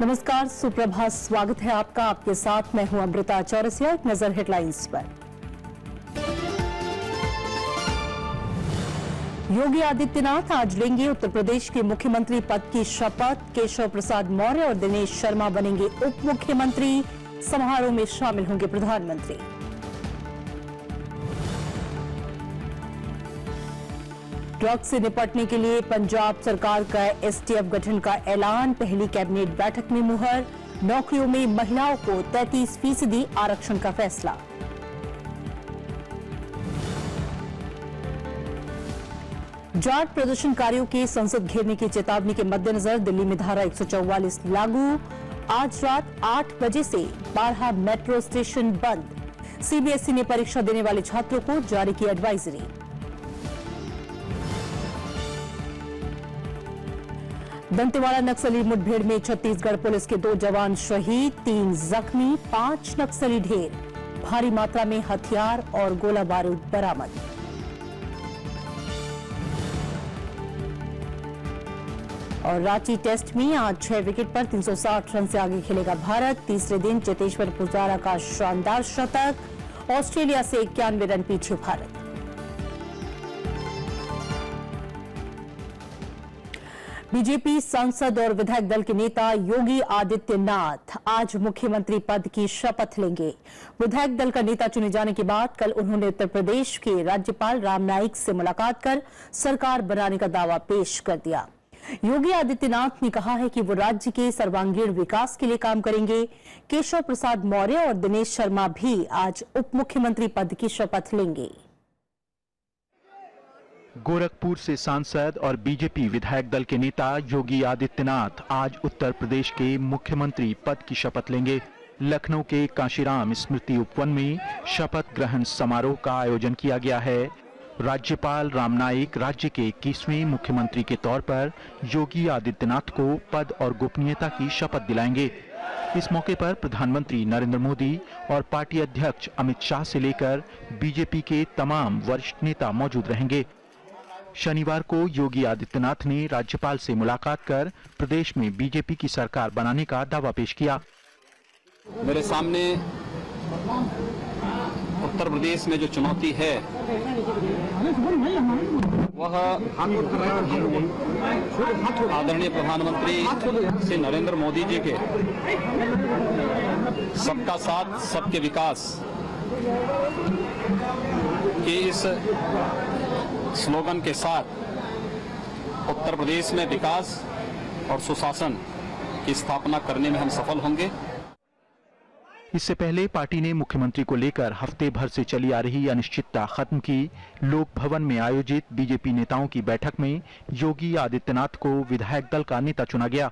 नमस्कार, सुप्रभात। स्वागत है आपका। आपके साथ मैं हूं अमृता चौरसिया। एक नजर हेडलाइंस पर। योगी आदित्यनाथ आज लेंगे उत्तर प्रदेश के मुख्यमंत्री पद की शपथ। केशव प्रसाद मौर्य और दिनेश शर्मा बनेंगे उप मुख्यमंत्री। समारोह में शामिल होंगे प्रधानमंत्री। ड्रग्स से निपटने के लिए पंजाब सरकार का एसटीएफ गठन का ऐलान। पहली कैबिनेट बैठक में मुहर। नौकरियों में महिलाओं को 33% आरक्षण का फैसला। जाट प्रदर्शनकारियों के संसद घेरने की चेतावनी के मद्देनजर दिल्ली में धारा 144 लागू। आज रात 8 बजे से 12 मेट्रो स्टेशन बंद। सीबीएसई ने परीक्षा देने वाले छात्रों को जारी की एडवाइजरी। दंतेवाड़ा नक्सली मुठभेड़ में छत्तीसगढ़ पुलिस के 2 जवान शहीद, 3 जख्मी, 5 नक्सली ढेर। भारी मात्रा में हथियार और गोला बारूद बरामद। और रांची टेस्ट में आज 6 विकेट पर 360 रन से आगे खेलेगा भारत। तीसरे दिन चेतेश्वर पुजारा का शानदार शतक। ऑस्ट्रेलिया से 91 रन पीछे भारत। बीजेपी सांसद और विधायक दल के नेता योगी आदित्यनाथ आज मुख्यमंत्री पद की शपथ लेंगे। विधायक दल का नेता चुने जाने के बाद कल उन्होंने उत्तर प्रदेश के राज्यपाल राम नाईक से मुलाकात कर सरकार बनाने का दावा पेश कर दिया। योगी आदित्यनाथ ने कहा है कि वो राज्य के सर्वांगीण विकास के लिए काम करेंगे। केशव प्रसाद मौर्य और दिनेश शर्मा भी आज उप मुख्यमंत्री पद की शपथ लेंगे। गोरखपुर से सांसद और बीजेपी विधायक दल के नेता योगी आदित्यनाथ आज उत्तर प्रदेश के मुख्यमंत्री पद की शपथ लेंगे। लखनऊ के कांशीराम स्मृति उपवन में शपथ ग्रहण समारोह का आयोजन किया गया है। राज्यपाल राम नाईक राज्य के 21वें मुख्यमंत्री के तौर पर योगी आदित्यनाथ को पद और गोपनीयता की शपथ दिलाएंगे। इस मौके पर प्रधानमंत्री नरेंद्र मोदी और पार्टी अध्यक्ष अमित शाह से लेकर बीजेपी के तमाम वरिष्ठ नेता मौजूद रहेंगे। शनिवार को योगी आदित्यनाथ ने राज्यपाल से मुलाकात कर प्रदेश में बीजेपी की सरकार बनाने का दावा पेश किया। मेरे सामने उत्तर प्रदेश में जो चुनौती है वह आदरणीय प्रधानमंत्री श्री नरेंद्र मोदी जी के सबका साथ सबके विकास के इस स्लोगन के साथ उत्तर प्रदेश में विकास और सुशासन की स्थापना करने में हम सफल होंगे। इससे पहले पार्टी ने मुख्यमंत्री को लेकर हफ्ते भर से चली आ रही अनिश्चितता खत्म की। लोक भवन में आयोजित बीजेपी नेताओं की बैठक में योगी आदित्यनाथ को विधायक दल का नेता चुना गया।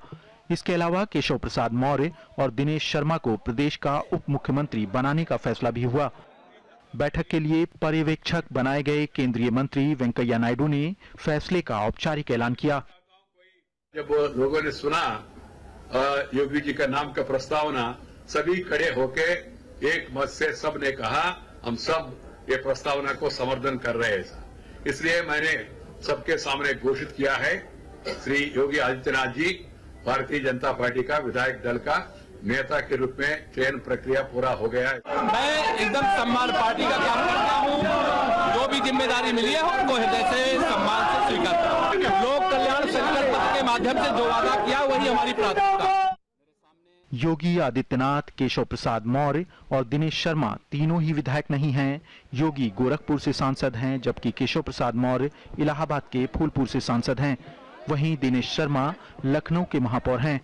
इसके अलावा केशव प्रसाद मौर्य और दिनेश शर्मा को प्रदेश का उप मुख्यमंत्री बनाने का फैसला भी हुआ। बैठक के लिए पर्यवेक्षक बनाए गए केंद्रीय मंत्री वेंकैया नायडू ने फैसले का औपचारिक ऐलान किया। जब लोगों ने सुना योगी जी का नाम का प्रस्तावना, सभी खड़े होके एक मत से सब ने कहा हम सब ये प्रस्तावना को समर्थन कर रहे हैं। इसलिए मैंने सबके सामने घोषित किया है श्री योगी आदित्यनाथ जी भारतीय जनता पार्टी का विधायक दल का नेता के रूप में चयन प्रक्रिया पूरा हो गया है। मैं एकदम सम्मान पार्टी का काम करता हूँ। जो भी जिम्मेदारी मिली है उनको हृदय से सम्मान से स्वीकार करता हूँ। लोक कल्याण संकल्प पत्र के माध्यम से जो वादा किया वही हमारी प्राथमिकता है। योगी आदित्यनाथ, केशव प्रसाद मौर्य और दिनेश शर्मा तीनों ही विधायक नहीं हैं। योगी गोरखपुर से सांसद हैं, जबकि केशव प्रसाद मौर्य इलाहाबाद के फूलपुर से सांसद हैं। वहीं दिनेश शर्मा लखनऊ के महापौर हैं।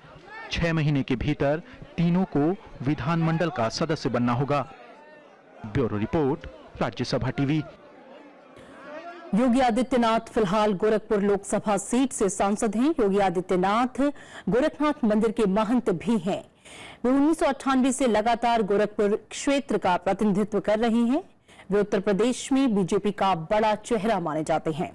6 महीने के भीतर तीनों को विधानमंडल का सदस्य बनना होगा। Bureau report, Rajya Sabha TV. Yogi Adityanath फिलहाल गोरखपुर लोकसभा सीट से सांसद हैं। योगी आदित्यनाथ गोरखनाथ मंदिर के महंत भी हैं। वे 1998 से लगातार गोरखपुर क्षेत्र का प्रतिनिधित्व कर रहे हैं। वे उत्तर प्रदेश में बीजेपी का बड़ा चेहरा माने जाते हैं।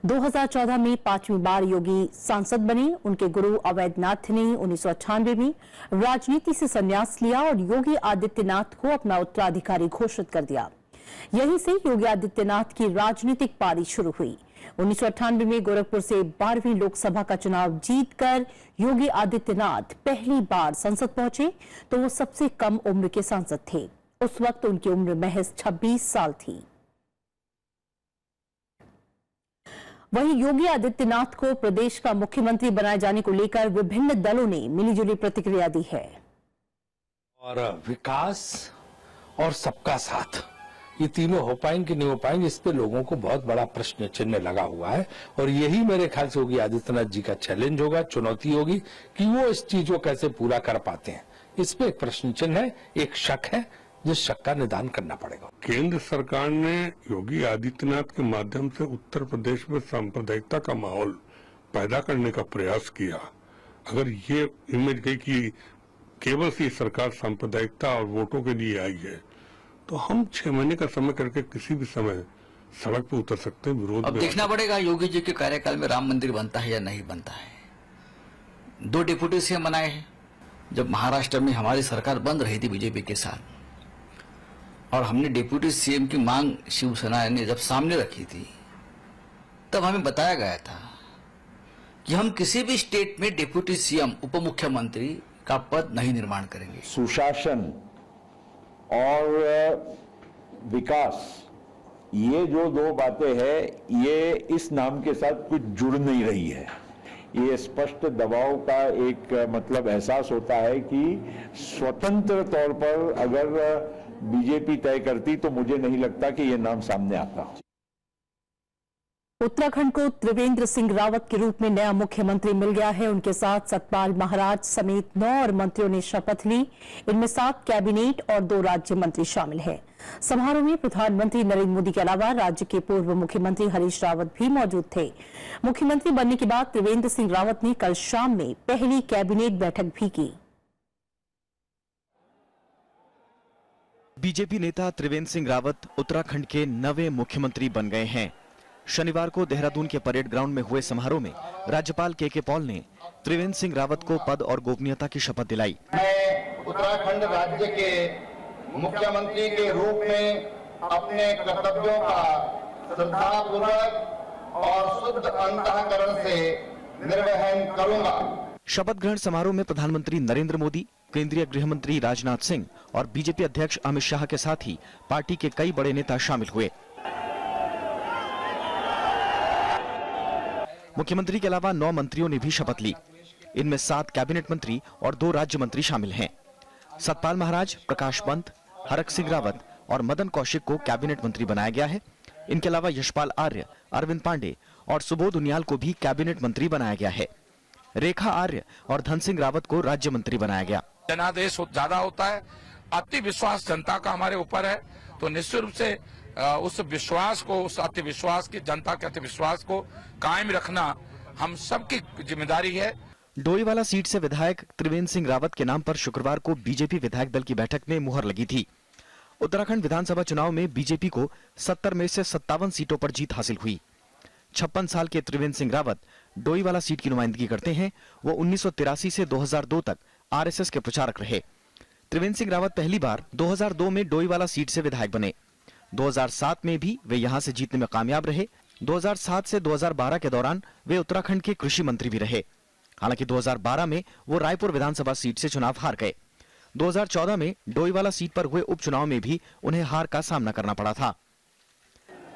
2014 में 5वीं बार योगी सांसद बने। उनके गुरु अवैधनाथ ने 1998 में राजनीति से संन्यास लिया और योगी आदित्यनाथ को अपना उत्तराधिकारी घोषित कर दिया। यहीं से योगी आदित्यनाथ की राजनीतिक पारी शुरू हुई। 1998 में गोरखपुर से 12वीं लोकसभा का चुनाव जीतकर योगी आदित्यनाथ पहली बार संसद पहुंचे तो वो सबसे कम उम्र के सांसद थे। उस वक्त उनकी उम्र महज 26 साल थी। वहीं योगी आदित्यनाथ को प्रदेश का मुख्यमंत्री बनाए जाने को लेकर विभिन्न दलों ने मिलीजुली प्रतिक्रिया दी है। और विकास और सबका साथ, ये तीनों हो पाएंगे कि नहीं हो पाएंगे, इस पे लोगों को बहुत बड़ा प्रश्न चिन्ह लगा हुआ है। और यही मेरे ख्याल से योगी आदित्यनाथ जी का चैलेंज होगा, चुनौती होगी कि वो इस चीज को कैसे पूरा कर पाते हैं। इस पे एक प्रश्न चिन्ह है, एक शक है, जिस शक का निदान करना पड़ेगा। केंद्र सरकार ने योगी आदित्यनाथ के माध्यम से उत्तर प्रदेश में सांप्रदायिकता का माहौल पैदा करने का प्रयास किया। अगर ये इमेज गई कि केवल से सरकार सांप्रदायिकता और वोटों के लिए आई है, तो हम 6 महीने का समय करके किसी भी समय सड़क पर उतर सकते हैं। विरोध अब देखना पड़ेगा योगी जी के कार्यकाल में राम मंदिर बनता है या नहीं बनता है। 2 डिप्टी सीएम बनाए हैं। जब महाराष्ट्र में हमारी सरकार बन रही थी बीजेपी के साथ, और हमने डिप्टी सीएम की मांग शिवसेना ने जब सामने रखी थी, तब हमें बताया गया था कि हम किसी भी स्टेट में डिप्टी सीएम, उप मुख्यमंत्री का पद नहीं निर्माण करेंगे। सुशासन और विकास, ये जो 2 बातें हैं, ये इस नाम के साथ कुछ जुड़ नहीं रही है। ये स्पष्ट दबाव का एक मतलब एहसास होता है कि स्वतंत्र तौर पर अगर बीजेपी तय करती तो मुझे नहीं लगता कि ये नाम सामने आता। उत्तराखंड को त्रिवेंद्र सिंह रावत के रूप में नया मुख्यमंत्री मिल गया है। उनके साथ सतपाल महाराज समेत 9 और मंत्रियों ने शपथ ली। इनमें 7 कैबिनेट और 2 राज्य मंत्री शामिल हैं। समारोह में प्रधानमंत्री नरेंद्र मोदी के अलावा राज्य के पूर्व मुख्यमंत्री हरीश रावत भी मौजूद थे। मुख्यमंत्री बनने के बाद त्रिवेंद्र सिंह रावत ने कल शाम में पहली कैबिनेट बैठक भी की। बीजेपी नेता त्रिवेंद्र सिंह रावत उत्तराखंड के नवे मुख्यमंत्री बन गए हैं। शनिवार को देहरादून के परेड ग्राउंड में हुए समारोह में राज्यपाल के पॉल ने त्रिवेंद्र सिंह रावत को पद और गोपनीयता की शपथ दिलाई। मैं उत्तराखंड राज्य के मुख्यमंत्री के रूप में अपने कर्तव्यों का श्रद्धापूर्वक और शुद्ध अंतःकरण से निर्वहन करूंगा। शपथ ग्रहण समारोह में प्रधानमंत्री नरेंद्र मोदी, केंद्रीय गृह मंत्री राजनाथ सिंह और बीजेपी अध्यक्ष अमित शाह के साथ ही पार्टी के कई बड़े नेता शामिल हुए। मुख्यमंत्री के अलावा 9 मंत्रियों ने भी शपथ ली। इनमें 7 कैबिनेट मंत्री और 2 राज्य मंत्री शामिल हैं। सतपाल महाराज, प्रकाश पंत, हरक सिंह रावत और मदन कौशिक को कैबिनेट मंत्री बनाया गया है। इनके अलावा यशपाल आर्य, अरविंद पांडे और सुबोध उनियाल को भी कैबिनेट मंत्री बनाया गया है। रेखा आर्य और धन सिंह रावत को राज्य मंत्री बनाया गया। जनादेश ज्यादा होता है, अति विश्वास जनता का हमारे ऊपर है, तो निश्चित रूप से उस विश्वास को, उस अति विश्वास की, जनता के अति विश्वास को कायम रखना हम सबकी जिम्मेदारी है। डोईवाला सीट से विधायक त्रिवेंद्र सिंह रावत के नाम पर शुक्रवार को बीजेपी विधायक दल की बैठक में मुहर लगी थी। उत्तराखंड विधानसभा चुनाव में बीजेपी को 70 में से 57 सीटों पर जीत हासिल हुई। 56 साल के त्रिवेंद्र सिंह रावत डोईवाला सीट की नुमाइंदगी करते हैं। वो 1983 से 2002 तक आरएसएस के प्रचारक रहे। त्रिवेंद्र सिंह रावत पहली बार 2002 में डोईवाला सीट से विधायक बने। 2007 में भी वे यहां से जीतने में कामयाब रहे। 2007 से 2012 के दौरान वे उत्तराखंड के कृषि मंत्री भी रहे। हालांकि 2012 में वो रायपुर विधानसभा सीट से चुनाव हार गए। 2014 में डोईवाला सीट पर हुए उपचुनाव में भी उन्हें हार का सामना करना पड़ा था।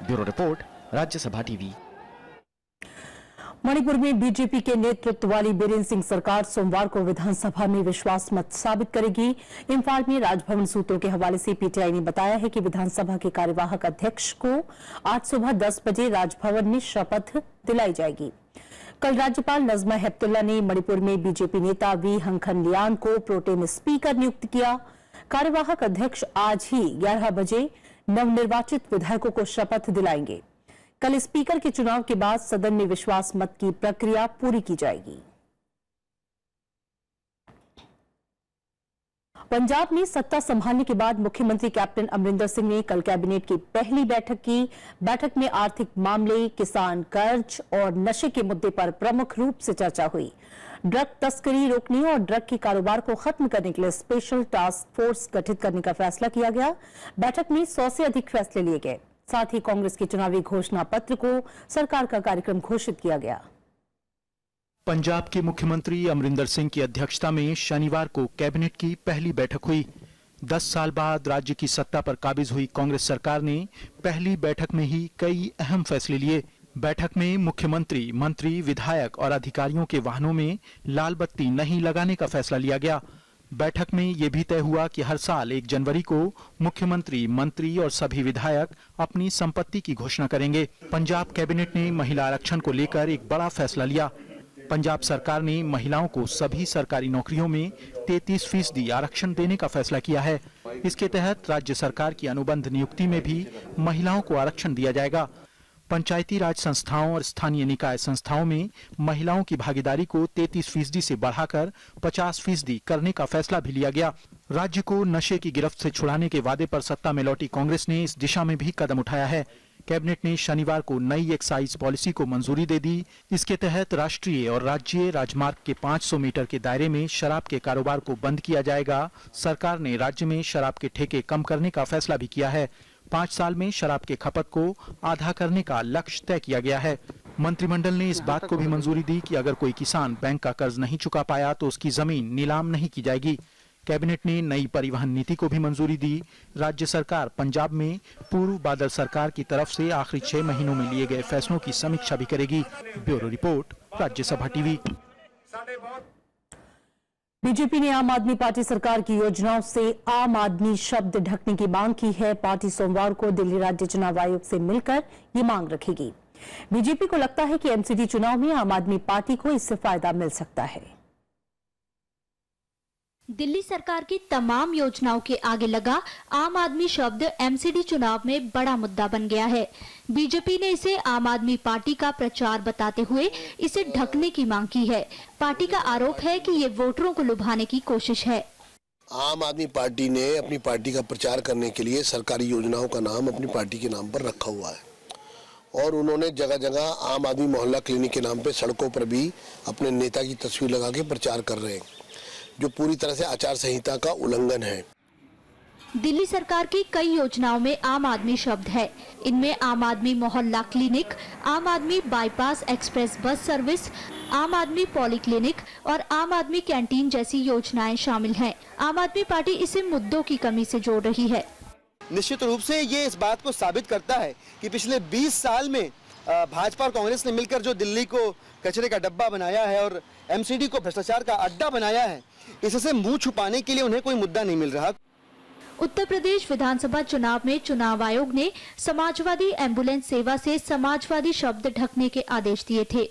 Bureau report, Rajya Sabha TV. Manipur में बीजेपी के नेतृत्व वाली बीरेन सिंह सरकार सोमवार को विधानसभा में विश्वास मत साबित करेगी। इंफाल में राजभवन सूत्रों के हवाले से पीटीआई ने बताया है कि विधानसभा के कार्यवाहक अध्यक्ष को आज सुबह 10 बजे राजभवन में शपथ दिलाई जाएगी। कल राज्यपाल नजमा हेपतुल्ला ने मणिपुर में बीजेपी नेता वी हंखन लियान को प्रोटेम स्पीकर नियुक्त किया। कार्यवाहक अध्यक्ष आज ही 11 बजे नवनिर्वाचित विधायकों को शपथ दिलाएंगे। कल स्पीकर के चुनाव के बाद सदन में विश्वास मत की प्रक्रिया पूरी की जाएगी। पंजाब में सत्ता संभालने के बाद मुख्यमंत्री कैप्टन अमरिंदर सिंह ने कल कैबिनेट की पहली बैठक की। बैठक में आर्थिक मामले, किसान कर्ज और नशे के मुद्दे पर प्रमुख रूप से चर्चा हुई। ड्रग तस्करी रोकने और ड्रग के कारोबार को खत्म करने के लिए स्पेशल टास्क फोर्स गठित करने का फैसला किया गया। बैठक में 100 से अधिक फैसले लिए गए। साथ ही कांग्रेस के चुनावी घोषणा पत्र को सरकार का कार्यक्रम घोषित किया गया। पंजाब के मुख्यमंत्री अमरिंदर सिंह की अध्यक्षता में शनिवार को कैबिनेट की पहली बैठक हुई। 10 साल बाद राज्य की सत्ता पर काबिज हुई कांग्रेस सरकार ने पहली बैठक में ही कई अहम फैसले लिए। बैठक में मुख्यमंत्री, मंत्री, विधायक और अधिकारियों के वाहनों में लाल बत्ती नहीं लगाने का फैसला लिया गया। बैठक में यह भी तय हुआ कि हर साल 1 जनवरी को मुख्यमंत्री, मंत्री और सभी विधायक अपनी संपत्ति की घोषणा करेंगे। पंजाब कैबिनेट ने महिला आरक्षण को लेकर एक बड़ा फैसला लिया। पंजाब सरकार ने महिलाओं को सभी सरकारी नौकरियों में 33% आरक्षण देने का फैसला किया है। इसके तहत राज्य सरकार की अनुबंध नियुक्ति में भी महिलाओं को आरक्षण दिया जाएगा। पंचायती राज संस्थाओं और स्थानीय निकाय संस्थाओं में महिलाओं की भागीदारी को 33% से बढ़ाकर 50% करने का फैसला भी लिया गया। राज्य को नशे की गिरफ्त से छुड़ाने के वादे पर सत्ता में लौटी कांग्रेस ने इस दिशा में भी कदम उठाया है। कैबिनेट ने शनिवार को नई एक्साइज पॉलिसी को मंजूरी दे दी। इसके तहत राष्ट्रीय और राज्य राजमार्ग के 500 मीटर के दायरे में शराब के कारोबार को बंद किया जाएगा। सरकार ने राज्य में शराब के ठेके कम करने का फैसला भी किया है। 5 साल में शराब के खपत को आधा करने का लक्ष्य तय किया गया है। मंत्रिमंडल ने इस बात को भी मंजूरी दी कि अगर कोई किसान बैंक का कर्ज नहीं चुका पाया तो उसकी जमीन नीलाम नहीं की जाएगी। कैबिनेट ने नई परिवहन नीति को भी मंजूरी दी। राज्य सरकार पंजाब में पूर्व बादल सरकार की तरफ से आखिरी 6 महीनों में लिए गए फैसलों की समीक्षा भी करेगी। Bureau report, Rajya Sabha TV. BJP ने आम आदमी पार्टी सरकार की योजनाओं से आम आदमी शब्द ढकने की मांग की है। पार्टी सोमवार को दिल्ली राज्य चुनाव आयोग से मिलकर ये मांग रखेगी। बीजेपी को लगता है कि एमसीडी चुनाव में आम आदमी पार्टी को इससे फायदा मिल सकता है। दिल्ली सरकार की तमाम योजनाओं के आगे लगा आम आदमी शब्द एमसीडी चुनाव में बड़ा मुद्दा बन गया है। बीजेपी ने इसे आम आदमी पार्टी का प्रचार बताते हुए इसे ढकने की मांग की है। पार्टी का आरोप है कि ये वोटरों को लुभाने की कोशिश है। आम आदमी पार्टी ने अपनी पार्टी का प्रचार करने के लिए सरकारी योजनाओं का नाम अपनी पार्टी के नाम पर रखा हुआ है और उन्होंने जगह जगह आम आदमी मोहल्ला क्लिनिक के नाम पे सड़कों पर भी अपने नेता की तस्वीर लगा के प्रचार कर रहे हैं, जो पूरी तरह से आचार संहिता का उल्लंघन है। दिल्ली सरकार की कई योजनाओं में आम आदमी शब्द है। इनमें आम आदमी मोहल्ला क्लिनिक, आम आदमी बाईपास एक्सप्रेस बस सर्विस, आम आदमी पॉलीक्लिनिक और आम आदमी कैंटीन जैसी योजनाएं शामिल हैं। आम आदमी पार्टी इसे मुद्दों की कमी से जोड़ रही है। निश्चित रूप से ये इस बात को साबित करता है कि पिछले 20 साल में भाजपा और कांग्रेस ने मिलकर जो दिल्ली को कचरे का डब्बा बनाया है और एमसीडी को भ्रष्टाचार का अड्डा बनाया है, इससे मुंह छुपाने के लिए उन्हें कोई मुद्दा नहीं मिल रहा। उत्तर प्रदेश विधानसभा चुनाव में चुनाव आयोग ने समाजवादी एम्बुलेंस सेवा से समाजवादी शब्द ढकने के आदेश दिए थे।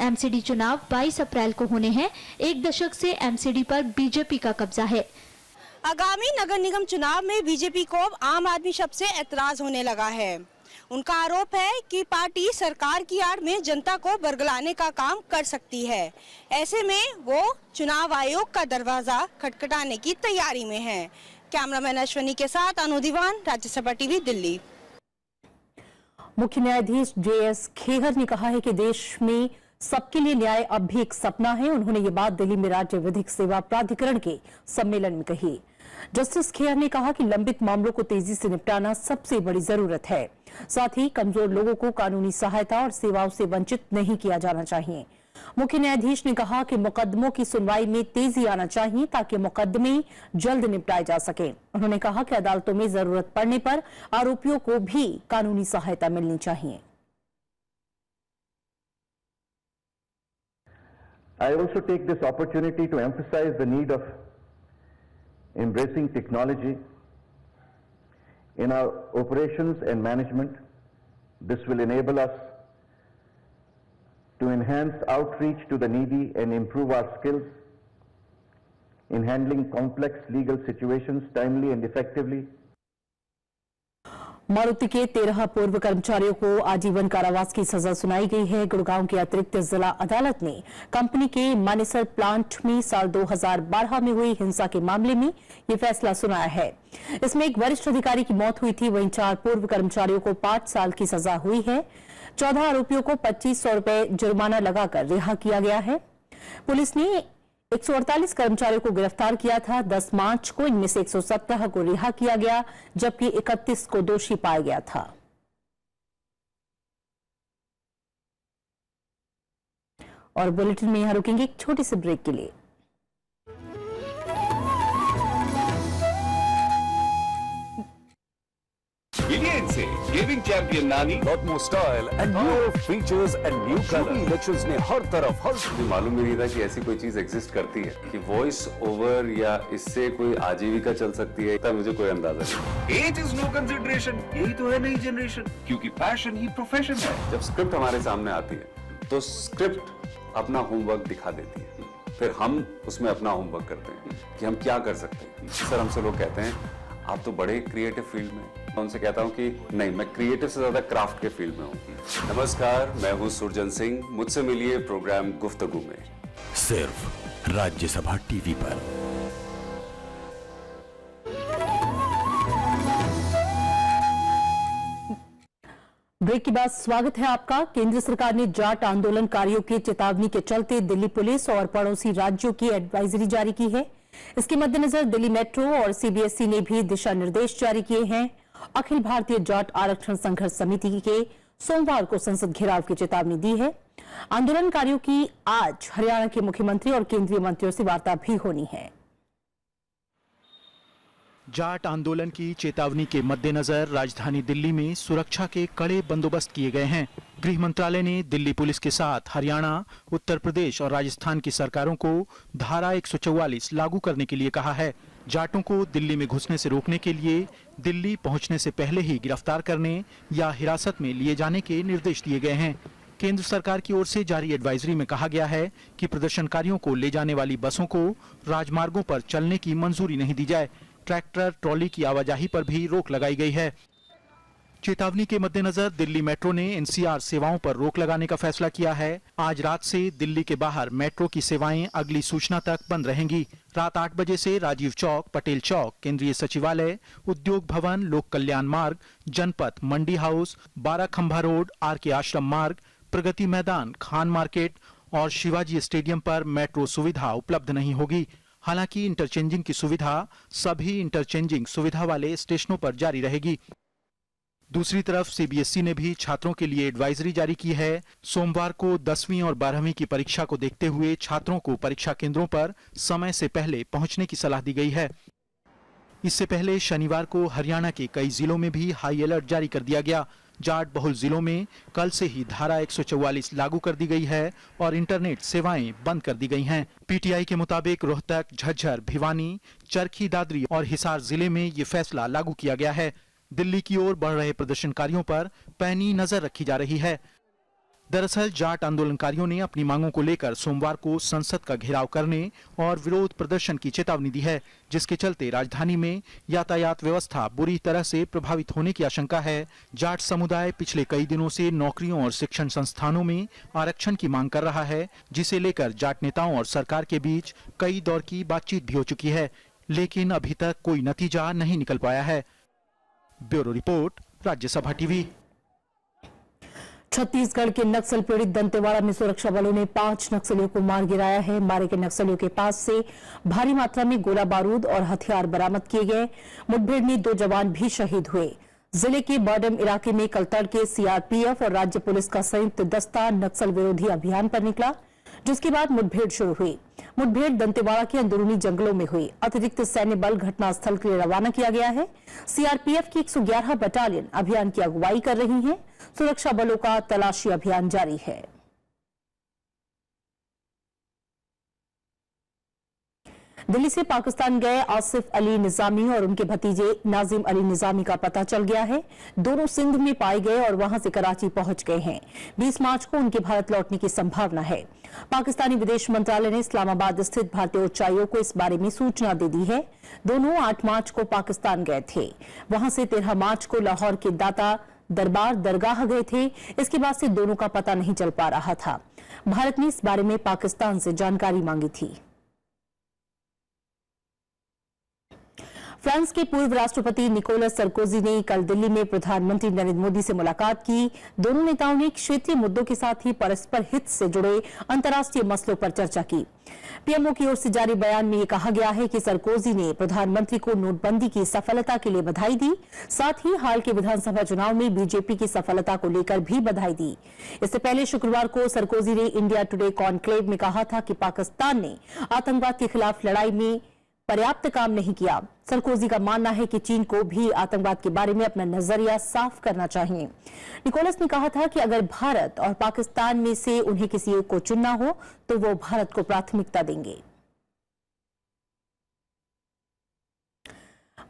एमसीडी चुनाव 22 अप्रैल को होने हैं। 1 दशक से एमसीडी पर बीजेपी का कब्जा है। आगामी नगर निगम चुनाव में बीजेपी को अब आम आदमी शब्द से एतराज होने लगा है। उनका आरोप है कि पार्टी सरकार की आड़ में जनता को बरगलाने का काम कर सकती है। ऐसे में वो चुनाव आयोग का दरवाजा खटखटाने की तैयारी में है। कैमरामैन अश्वनी के साथ अनु दीवान, राज्यसभा टीवी, दिल्ली। मुख्य न्यायाधीश JS खेहर ने कहा है कि देश में सबके लिए न्याय अब भी एक सपना है। उन्होंने ये बात दिल्ली में राज्य विधिक सेवा प्राधिकरण के सम्मेलन में कही। जस्टिस खेहर ने कहा कि लंबित मामलों को तेजी से निपटाना सबसे बड़ी जरूरत है। साथ ही कमजोर लोगों को कानूनी सहायता और सेवाओं से वंचित नहीं किया जाना चाहिए। मुख्य न्यायाधीश ने कहा कि मुकदमों की सुनवाई में तेजी आना चाहिए ताकि मुकदमे जल्द निपटाए जा सके। उन्होंने कहा कि अदालतों में जरूरत पड़ने पर आरोपियों को भी कानूनी सहायता मिलनी चाहिए। I also take this opportunity to emphasize the need of embracing technology in our operations and management. This will enable us to enhance outreach to the needy and improve our skills in handling complex legal situations timely and effectively. Maruti के 13 पूर्व कर्मचारियों को आजीवन कारावास की सजा सुनाई गई है। गुड़गांव की अतिरिक्त जिला अदालत ने कंपनी के मानेसर प्लांट में साल 2012 में हुई हिंसा के मामले में ये फैसला सुनाया है। इसमें एक वरिष्ठ अधिकारी की मौत हुई थी, वहीं 4 पूर्व कर्मचारियों को 5 साल की सजा हुई है। 14 आरोपियों को 2500 रुपए जुर्माना लगाकर रिहा किया गया है। पुलिस ने 148 कर्मचारियों को गिरफ्तार किया था। 10 मार्च को इनमें से 117 को रिहा किया गया, जबकि 31 को दोषी पाया गया था। और बुलेटिन में यहां रुकेंगे एक छोटी सी ब्रेक के लिए। से गेमिंग चैंपियन नानी, lot more style and new features and new colour. Elections ने हर तरफ मुझे मालूम नहीं था कि ऐसी कोई चीज एग्जिस्ट करती है कि वॉइस ओवर या इससे कोई आजीविका चल सकती है, तब मुझे कोई अंदाजा नहीं। एज इज नो कंसिडरेशन, यही तो है नई जनरेशन, क्योंकि पैशन ही प्रोफेशन है। जब स्क्रिप्ट हमारे सामने आती है तो स्क्रिप्ट अपना होमवर्क दिखा देती है, फिर हम उसमें अपना होमवर्क करते हैं कि हम क्या कर सकते हैं। सर हमसे लोग कहते हैं आप तो बड़े क्रिएटिव फील्ड में, मैं उनसे कहता हूं कि नहीं, मैं क्रिएटिव से ज्यादा क्राफ्ट के फील्ड में हूं। नमस्कार, मैं हूं सुरजन सिंह, मुझसे मिलिए प्रोग्राम गुफ्तगू में, सिर्फ राज्यसभा टीवी पर। ब्रेक के बाद स्वागत है आपका। केंद्र सरकार ने जाट आंदोलनकारियों के चेतावनी के चलते दिल्ली पुलिस और पड़ोसी राज्यों की एडवाइजरी जारी की है। इसके मद्देनजर दिल्ली मेट्रो और सीबीएसई ने भी दिशा निर्देश जारी किए हैं। अखिल भारतीय जाट आरक्षण संघर्ष समिति के सोमवार को संसद घेराव की चेतावनी दी है। आंदोलनकारियों की आज हरियाणा के मुख्यमंत्री और केंद्रीय मंत्रियों से वार्ता भी होनी है। जाट आंदोलन की चेतावनी के मद्देनजर राजधानी दिल्ली में सुरक्षा के कड़े बंदोबस्त किए गए हैं। गृह मंत्रालय ने दिल्ली पुलिस के साथ हरियाणा, उत्तर प्रदेश और राजस्थान की सरकारों को धारा 144 लागू करने के लिए कहा है। जाटों को दिल्ली में घुसने से रोकने के लिए दिल्ली पहुंचने से पहले ही गिरफ्तार करने या हिरासत में लिए जाने के निर्देश दिए गए हैं। केंद्र सरकार की ओर से जारी एडवाइजरी में कहा गया है कि प्रदर्शनकारियों को ले जाने वाली बसों को राजमार्गों पर चलने की मंजूरी नहीं दी जाए। ट्रैक्टर ट्रॉली की आवाजाही पर भी रोक लगाई गई है। चेतावनी के मद्देनजर दिल्ली मेट्रो ने एनसीआर सेवाओं पर रोक लगाने का फैसला किया है। आज रात से दिल्ली के बाहर मेट्रो की सेवाएं अगली सूचना तक बंद रहेंगी। रात 8 बजे से राजीव चौक, पटेल चौक, केंद्रीय सचिवालय, उद्योग भवन, लोक कल्याण मार्ग, जनपथ, मंडी हाउस, 12 खंभा रोड, आरके आश्रम मार्ग, प्रगति मैदान, खान मार्केट और शिवाजी स्टेडियम पर मेट्रो सुविधा उपलब्ध नहीं होगी। हालांकि इंटरचेंजिंग की सुविधा सभी इंटरचेंजिंग सुविधा वाले स्टेशनों पर जारी रहेगी। दूसरी तरफ सीबीएसई ने भी छात्रों के लिए एडवाइजरी जारी की है। सोमवार को 10वीं और 12वीं की परीक्षा को देखते हुए छात्रों को परीक्षा केंद्रों पर समय से पहले पहुंचने की सलाह दी गई है। इससे पहले शनिवार को हरियाणा के कई जिलों में भी हाई अलर्ट जारी कर दिया गया। जाट बहुल जिलों में कल से ही धारा 144 लागू कर दी गई है और इंटरनेट सेवाएं बंद कर दी गई हैं। पीटीआई के मुताबिक रोहतक, झज्जर, भिवानी, चरखी दादरी और हिसार जिले में ये फैसला लागू किया गया है। दिल्ली की ओर बढ़ रहे प्रदर्शनकारियों पर पैनी नजर रखी जा रही है। दरअसल जाट आंदोलनकारियों ने अपनी मांगों को लेकर सोमवार को संसद का घेराव करने और विरोध प्रदर्शन की चेतावनी दी है, जिसके चलते राजधानी में यातायात व्यवस्था बुरी तरह से प्रभावित होने की आशंका है। जाट समुदाय पिछले कई दिनों से नौकरियों और शिक्षण संस्थानों में आरक्षण की मांग कर रहा है, जिसे लेकर जाट नेताओं और सरकार के बीच कई दौर की बातचीत भी हो चुकी है, लेकिन अभी तक कोई नतीजा नहीं निकल पाया है। Bureau report, Rajya Sabha TV. Chhattisgarh के नक्सल पीड़ित दंतेवाड़ा में सुरक्षा बलों ने 5 नक्सलियों को मार गिराया है। मारे गए नक्सलियों के पास से भारी मात्रा में गोला बारूद और हथियार बरामद किए गए। मुठभेड़ में 2 जवान भी शहीद हुए। जिले के बॉर्डम इलाके में कल तड़के सीआरपीएफ और राज्य पुलिस का संयुक्त दस्ता नक्सल विरोधी अभियान पर निकला, जिसके बाद मुठभेड़ शुरू हुई। मुठभेड़ दंतेवाड़ा के अंदरूनी जंगलों में हुई। अतिरिक्त सैन्य बल घटनास्थल के लिए रवाना किया गया है। सीआरपीएफ की 111 बटालियन अभियान की अगुवाई कर रही है। सुरक्षा बलों का तलाशी अभियान जारी है। दिल्ली से पाकिस्तान गए आसिफ अली निजामी और उनके भतीजे नाजिम अली निजामी का पता चल गया है। दोनों सिंध में पाए गए और वहां से कराची पहुंच गए हैं। 20 मार्च को उनके भारत लौटने की संभावना है। पाकिस्तानी विदेश मंत्रालय ने इस्लामाबाद स्थित भारतीय उच्चायोग को इस बारे में सूचना दे दी है। दोनों 8 मार्च को पाकिस्तान गए थे। वहां से 13 मार्च को लाहौर के दाता दरबार दरगाह गए थे। इसके बाद से दोनों का पता नहीं चल पा रहा था। भारत ने इस बारे में पाकिस्तान से जानकारी मांगी थी। फ्रांस के पूर्व राष्ट्रपति निकोलस सरकोजी ने कल दिल्ली में प्रधानमंत्री नरेंद्र मोदी से मुलाकात की। दोनों नेताओं ने क्षेत्रीय मुद्दों के साथ ही परस्पर हित से जुड़े अंतर्राष्ट्रीय मसलों पर चर्चा की। पीएमओ की ओर से जारी बयान में ये कहा गया है कि सरकोजी ने प्रधानमंत्री को नोटबंदी की सफलता के लिए बधाई दी, साथ ही हाल के विधानसभा चुनाव में बीजेपी की सफलता को लेकर भी बधाई दी। इससे पहले शुक्रवार को सरकोजी ने इंडिया टुडे कॉन्क्लेव में कहा था कि पाकिस्तान ने आतंकवाद के खिलाफ लड़ाई में पर्याप्त काम नहीं किया। सरकोजी का मानना है कि चीन को भी आतंकवाद के बारे में अपना नजरिया साफ करना चाहिए। निकोलस ने कहा था कि अगर भारत और पाकिस्तान में से उन्हें किसी एक को चुनना हो तो वो भारत को प्राथमिकता देंगे।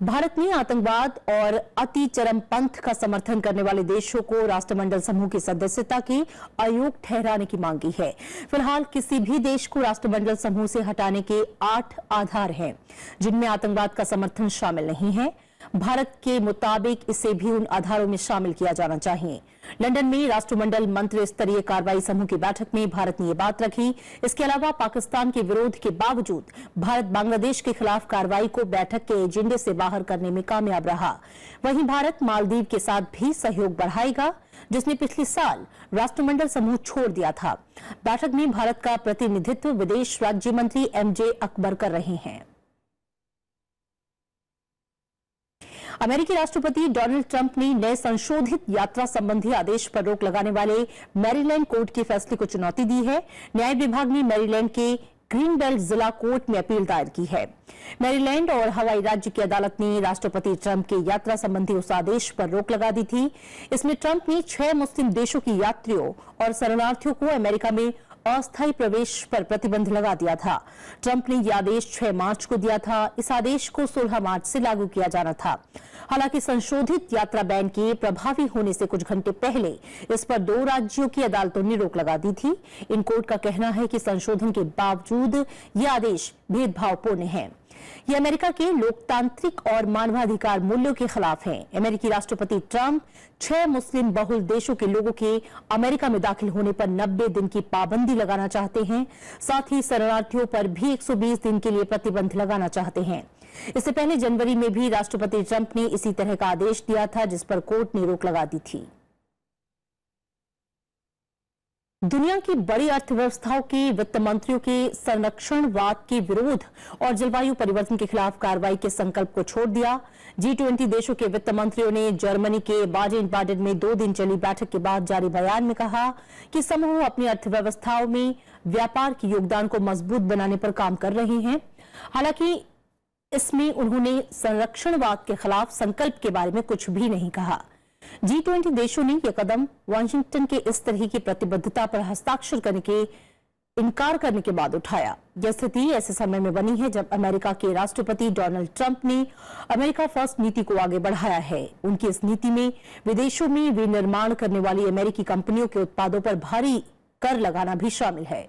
भारत ने आतंकवाद और अति चरमपंथ का समर्थन करने वाले देशों को राष्ट्रमंडल समूह की सदस्यता के अयोग्य ठहराने की मांग की है। फिलहाल किसी भी देश को राष्ट्रमंडल समूह से हटाने के 8 आधार हैं, जिनमें आतंकवाद का समर्थन शामिल नहीं है। भारत के मुताबिक इसे भी उन आधारों में शामिल किया जाना चाहिए। लंदन में राष्ट्रमंडल मंत्री स्तरीय कार्रवाई समूह की बैठक में भारत ने ये बात रखी। इसके अलावा पाकिस्तान के विरोध के बावजूद भारत बांग्लादेश के खिलाफ कार्रवाई को बैठक के एजेंडे से बाहर करने में कामयाब रहा। वहीं भारत मालदीव के साथ भी सहयोग बढ़ाएगा, जिसने पिछले साल राष्ट्रमंडल समूह छोड़ दिया था। बैठक में भारत का प्रतिनिधित्व विदेश राज्य मंत्री एमजे अकबर कर रहे हैं। अमेरिकी राष्ट्रपति डोनाल्ड ट्रंप ने नए संशोधित यात्रा संबंधी आदेश पर रोक लगाने वाले मैरीलैंड कोर्ट के फैसले को चुनौती दी है। न्याय विभाग ने मैरीलैंड के ग्रीन बेल्ट जिला कोर्ट में अपील दायर की है। मैरीलैंड और हवाई राज्य की अदालत ने राष्ट्रपति ट्रंप के यात्रा संबंधी उस आदेश पर रोक लगा दी थी। इसमें ट्रंप ने 6 मुस्लिम देशों की यात्रियों और शरणार्थियों को अमेरिका में अस्थायी प्रवेश पर प्रतिबंध लगा दिया था। ट्रंप ने यह आदेश 6 मार्च को दिया था। इस आदेश को 16 मार्च से लागू किया जाना था। हालांकि संशोधित यात्रा बैन के प्रभावी होने से कुछ घंटे पहले इस पर 2 राज्यों की अदालतों ने रोक लगा दी थी। इन कोर्ट का कहना है कि संशोधन के बावजूद यह आदेश भेदभावपूर्ण है। ये अमेरिका के लोकतांत्रिक और मानवाधिकार मूल्यों के खिलाफ हैं। अमेरिकी राष्ट्रपति ट्रंप 6 मुस्लिम बहुल देशों के लोगों के अमेरिका में दाखिल होने पर 90 दिन की पाबंदी लगाना चाहते हैं। साथ ही शरणार्थियों पर भी 120 दिन के लिए प्रतिबंध लगाना चाहते हैं। इससे पहले जनवरी में भी राष्ट्रपति ट्रंप ने इसी तरह का आदेश दिया था, जिस पर कोर्ट ने रोक लगा दी थी। दुनिया की बड़ी अर्थव्यवस्थाओं के वित्त मंत्रियों के संरक्षणवाद के विरोध और जलवायु परिवर्तन के खिलाफ कार्रवाई के संकल्प को छोड़ दिया। G20 देशों के वित्त मंत्रियों ने जर्मनी के बाडेन-बाडेन में 2 दिन चली बैठक के बाद जारी बयान में कहा कि समूह अपनी अर्थव्यवस्थाओं में व्यापार के योगदान को मजबूत बनाने पर काम कर रहे हैं। हालांकि इसमें उन्होंने संरक्षणवाद के खिलाफ संकल्प के बारे में कुछ भी नहीं कहा। G20 देशों ने यह कदम वाशिंगटन के इस तरह की प्रतिबद्धता पर हस्ताक्षर करने के इनकार करने के बाद उठाया। यह स्थिति ऐसे समय में बनी है जब अमेरिका के राष्ट्रपति डोनाल्ड ट्रंप ने अमेरिका फर्स्ट नीति को आगे बढ़ाया है। उनकी इस नीति में विदेशों में विनिर्माण करने वाली अमेरिकी कंपनियों के उत्पादों पर भारी कर लगाना भी शामिल है।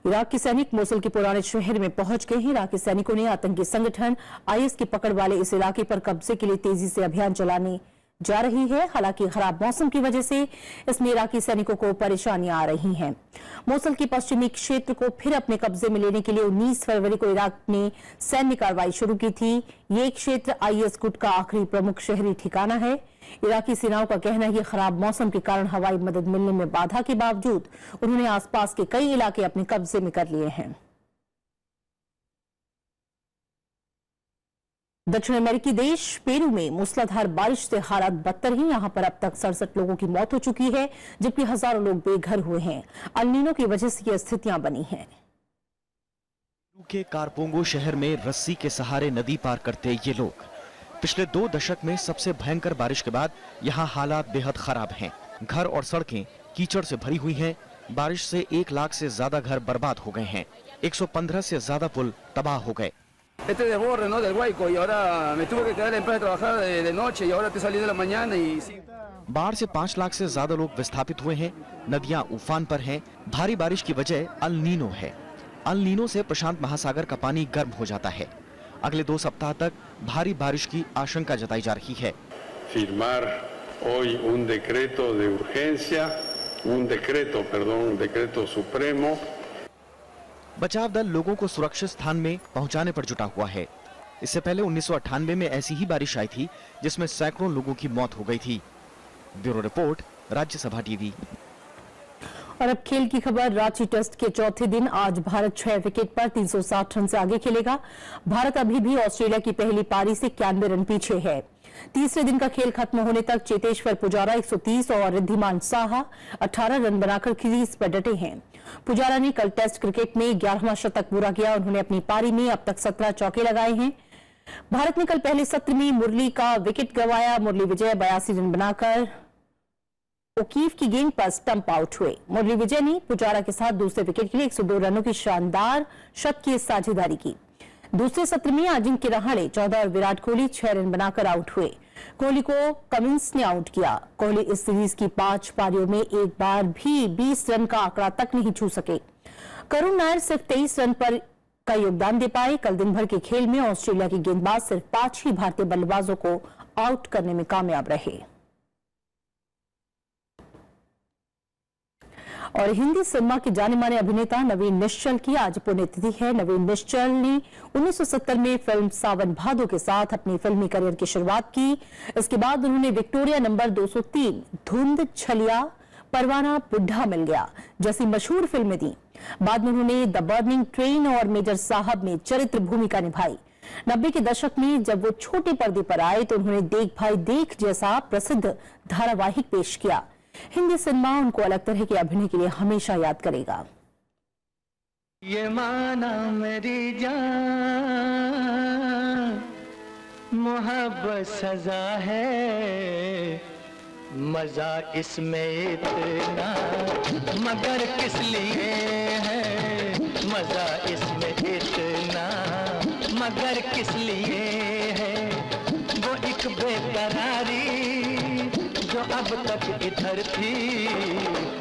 इराकी सैनिक मोसुल के पुराने शहर में पहुंच गए हैं। इराकी सैनिकों ने आतंकी संगठन आईएस की पकड़ वाले इस इलाके पर कब्जे के लिए तेजी से अभियान चलाने जा रही है। हालांकि खराब मौसम की वजह से इसमें इराकी सैनिकों को परेशानियां आ रही हैं। मोसुल के पश्चिमी क्षेत्र को फिर अपने कब्जे में लेने के लिए 19 फरवरी को इराक ने सैन्य कार्रवाई शुरू की थी। ये क्षेत्र आईएस गुट का आखिरी प्रमुख शहरी ठिकाना है। इराकी सेनाओं का कहना है कि खराब मौसम के कारण हवाई मदद मिलने में बाधा के बावजूद उन्होंने आसपास के कई इलाके अपने कब्जे में कर लिए हैं। दक्षिण अमेरिकी देश पेरू में मूसलाधार बारिश से हालात बदतर हैं। यहां पर अब तक 67 लोगों की मौत हो चुकी है, जबकि हजारों लोग बेघर हुए हैं। अल नीनो की वजह से ये स्थितियां बनी हैं। पेरू के कारपोंगो शहर में रस्सी के सहारे नदी पार करते ये लोग पिछले 2 दशक में सबसे भयंकर बारिश के बाद यहाँ हालात बेहद खराब हैं। घर और सड़कें कीचड़ से भरी हुई हैं। बारिश से 1 लाख से ज्यादा घर बर्बाद हो गए हैं। 115 से ज्यादा पुल तबाह हो गए। बाढ़ से 5 लाख से ज्यादा लोग विस्थापित हुए हैं। नदियां उफान पर हैं। भारी बारिश की वजह अल नीनो है। अल नीनो से प्रशांत महासागर का पानी गर्म हो जाता है। अगले 2 सप्ताह तक भारी बारिश की आशंका जताई जा रही है। Firmar hoy un decreto de urgencia, un decreto supremo। बचाव दल लोगों को सुरक्षित स्थान में पहुंचाने पर जुटा हुआ है। इससे पहले 1998 में ऐसी ही बारिश आई थी जिसमें सैकड़ों लोगों की मौत हो गई थी। Bureau report, Rajya Sabha TV. और अब खेल की खबर। रांची टेस्ट के चौथे दिन आज भारत 6 विकेट पर 360 रन से आगे खेलेगा। भारत अभी भी ऑस्ट्रेलिया की पहली पारी से 91 रन पीछे है। तीसरे दिन का खेल खत्म होने तक चेतेश्वर पुजारा 130 और रिद्धिमान साहा 18 रन बनाकर क्रीज पर डटे हैं। पुजारा ने कल टेस्ट क्रिकेट में 11वां शतक पूरा किया। उन्होंने अपनी पारी में अब तक 17 चौके लगाए हैं। भारत ने कल पहले सत्र में मुरली का विकेट गंवाया। मुरली विजय 82 रन बनाकर ओकीफ की गेंद पर स्टंप आउट हुए। मुरली विजय ने पुजारा के साथ दूसरे विकेट के लिए 102 रनों की शानदार शतकीय साझेदारी की। दूसरे सत्र में अजिंक्य रहाणे 14 और विराट कोहली 6 रन बनाकर आउट हुए। कोहली को कमिंस ने आउट किया। कोहली इस सीरीज की 5 पारियों में एक बार भी 20 रन का आंकड़ा तक नहीं छू सके। करुण नायर सिर्फ 23 रन पर का योगदान दे पाए। कल दिन भर के खेल में ऑस्ट्रेलिया के गेंदबाज सिर्फ 5 ही भारतीय बल्लेबाजों को आउट करने में कामयाब रहे। और हिंदी सिनेमा के जाने माने अभिनेता नवीन निश्चल की आज पुण्यतिथि है। नवीन निश्चल ने 1970 में फिल्म सावन भादो के साथ अपनी फिल्मी करियर की शुरुआत की। इसके बाद उन्होंने विक्टोरिया नंबर 203, धुंध, छलिया, परवाना, बुढ़ा मिल गया जैसी मशहूर फिल्में दी। बाद में उन्होंने द बर्निंग ट्रेन और मेजर साहब में चरित्र भूमिका निभाई। 90 के दशक में जब वो छोटे पर्दे पर आए तो उन्होंने देख भाई देख जैसा प्रसिद्ध धारावाहिक पेश किया। हिंदी सिनेमा उनको अलग तरह के अभिनय के लिए हमेशा याद करेगा। ये माना मेरी जान, मोहब्बत सजा है, मजा इसमें इतना मगर किस लिए है, मजा इसमें इतना मगर किस लिए है, वो एक बेकरारी जो अब तक इधर थी,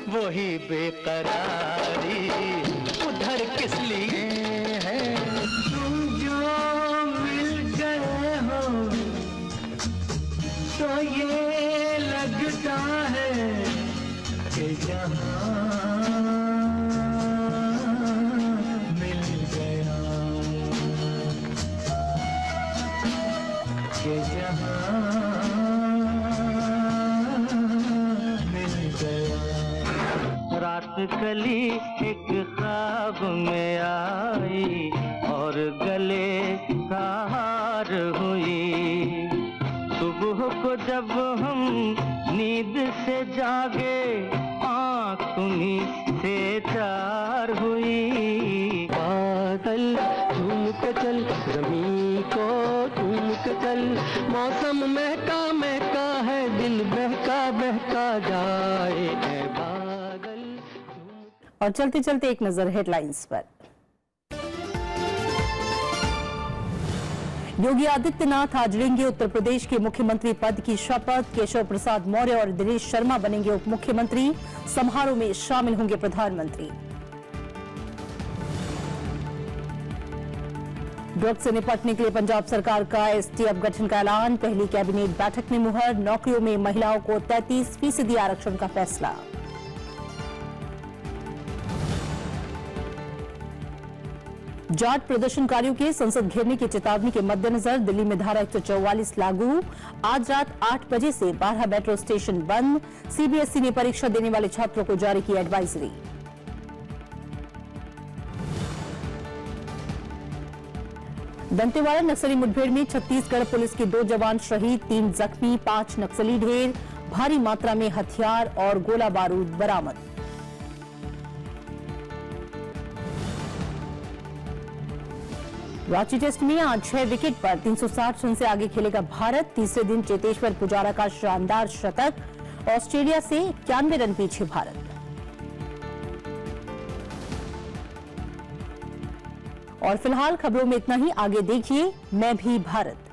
वही बेकरारी उधर किस लिए है। तुम जो मिल गए हो तो ये लगता है कि जहां मिल गया, कि जहां रात कली एक ख्वाब में आई और गले का हार हुई। सुबह को जब हम नींद से जागे आँख तुम्हीं से चार हुई। बादल झूम के चल, ज़मीं को झूम के चल, मौसम महका महका है, दिल बहका बहका जाए ऐ बादल। और चलते चलते एक नजर हेडलाइंस पर। योगी आदित्यनाथ आज लेंगे उत्तर प्रदेश के मुख्यमंत्री पद की शपथ। केशव प्रसाद मौर्य और दिनेश शर्मा बनेंगे उप मुख्यमंत्री। समारोह में शामिल होंगे प्रधानमंत्री। ड्रग्स से निपटने के लिए पंजाब सरकार का एसटीएफ गठन का ऐलान। पहली कैबिनेट बैठक में मुहर। नौकरियों में महिलाओं को 33% आरक्षण का फैसला। जाट प्रदर्शनकारियों के संसद घेरने की चेतावनी के मद्देनजर दिल्ली में धारा 144 लागू। आज रात 8 बजे से 12 मेट्रो स्टेशन बंद। सीबीएसई ने परीक्षा देने वाले छात्रों को जारी की एडवाइजरी। दंतेवाड़ा नक्सली मुठभेड़ में छत्तीसगढ़ पुलिस के 2 जवान शहीद, 3 जख्मी, 5 नक्सली ढेर। भारी मात्रा में हथियार और गोला बारूद बरामद। रांची टेस्ट में आज 6 विकेट पर 360 रन से आगे खेलेगा भारत। तीसरे दिन चेतेश्वर पुजारा का शानदार शतक। ऑस्ट्रेलिया से 91 रन पीछे भारत। और फिलहाल खबरों में इतना ही। आगे देखिए मैं भी भारत।